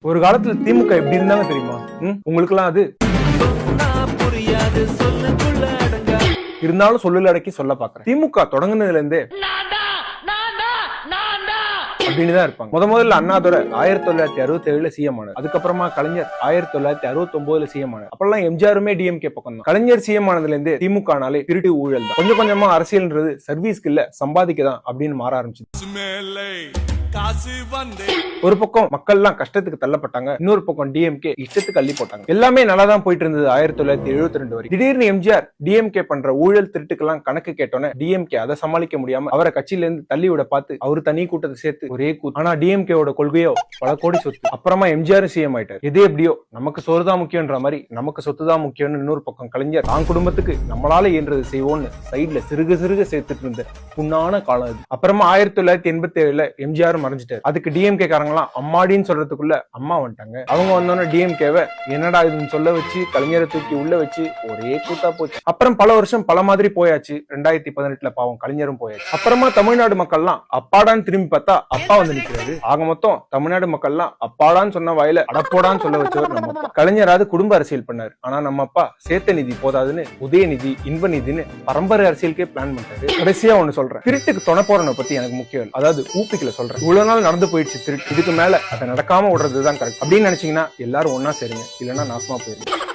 ஒரு காலத்துல திமுக எப்படி இருந்தாங்க தெரியுமா? உங்களுக்கு எல்லாம் அது இருந்தாலும் சொல்லல அடக்கி சொல்ல பாக்குறேன். திமுக தொடங்குனதுல இருந்தே அப்படின்னுதான் இருப்பாங்க. முதல்ல அண்ணாதுரை 1967 சிஎம் ஆனார். அதுக்கப்புறமா கலைஞர் 1969 சிஎம் ஆனார். அப்பெல்லாம் எம்ஜிஆருமே டிஎம்கே பக்கம் தான். கலைஞர் சிஎம் ஆனதுல இருந்தே திமுக நாளே திருட்டு ஊழல் தான். கொஞ்சம் கொஞ்சமா அரசியல்ன்றது சர்வீஸ்க்கு இல்ல சம்பாதிக்கதான் அப்படின்னு மாற ஆரம்பிச்சு. ஒரு பக்கம் மக்கள் எல்லாம் கஷ்டத்துக்கு தள்ளப்பட்டாங்க, இன்னொரு பக்கம் டிஎம்கே இஷ்டத்துக்கு அள்ளி போட்டாங்க. எல்லாமே நல்லா தான் போயிட்டு இருந்தது 1972 வரை. திடீர்னு எம்ஜிஆர் டிஎம்கே பண்ற ஊழல் திருட்டுக்கெல்லாம் கணக்கு கேட்டோன்னே டிஎம்கே அதை சமாளிக்க முடியாம அவரை கட்சியில இருந்து தள்ளி விட பார்த்து அவரு தனி கூட்டத்தை சேர்த்து ஒரே கூத்து. ஆனா டிஎம்கேவோட கொள்கையோ பல கோடி சொத்து. அப்புறமா எம்ஜிஆர் சிஎம் ஆயிட்டார். எது எப்படியோ நமக்கு சோறுதான் முக்கியன்ற மாதிரி நமக்கு சொத்து தான் முக்கியம்னு இன்னொரு பக்கம் கலைஞர் தான் குடும்பத்துக்கு நம்மளால இயன்றது செய்வோம்னு சைட்ல சிறுக சிறுக சேர்த்துட்டு இருந்த புண்ணான காலம் அது. அப்புறமா 1987 எம்ஜிஆர் மறைஞ்சிட்டாரு. அதுக்கு டிஎம்கே காரங்களாம் அம்மாடின்னு சொல்றதுக்குள்ள அம்மா வந்துட்டாங்க. அவங்க வந்தோன்னு டிஎம்கேவை என்னடா இதுன்னு சொல்ல வச்சு கலைஞரை தூக்கி உள்ள வச்சு ஒரே கூத்தா போச்சு. அப்புறம் பல வருஷம் பல மாதிரி போயாச்சு. 2018 பாவம் கலைஞரும் போயாச்சு. அப்புறமா தமிழ்நாடு மக்கள்லாம் அப்பாடான்னு திரும்பி பார்த்தா அப்பா வந்து நிக்கிறாரு. ஆக மொத்தம் தமிழ்நாடு மக்கள்லாம் அப்பாடான்னு சொன்ன வாயில அடப்போடான்னு சொல்ல வச்சவர் நம்ம அப்பா. கலைஞராது குடும்ப அரசியல் பண்ணாரு. ஆனா நம்ம அப்பா சேர்த்த நிதி போதாதுன்னு உதயநிதி இன்ப நிதினு பரம்பரை அரசியலுக்கே பிளான் பண்ணிட்டாரு. கடைசியா ஒண்ணு சொல்றேன், திருட்டுக்கு தொண போறனை பத்தி எனக்கு முக்கியம், அதாவது ஊப்பிக்கல சொல்றேன். இவ்வளவு நாள் நடந்து போயிடுச்சு திருட்டு, இதுக்கு மேல அதை நடக்காம விடுறதுதான் கரெக்ட் அப்படின்னு நினைச்சீங்கன்னா எல்லாரும் ஒன்னா சேருங்க, இல்லைன்னா நாசமா போயிருங்க.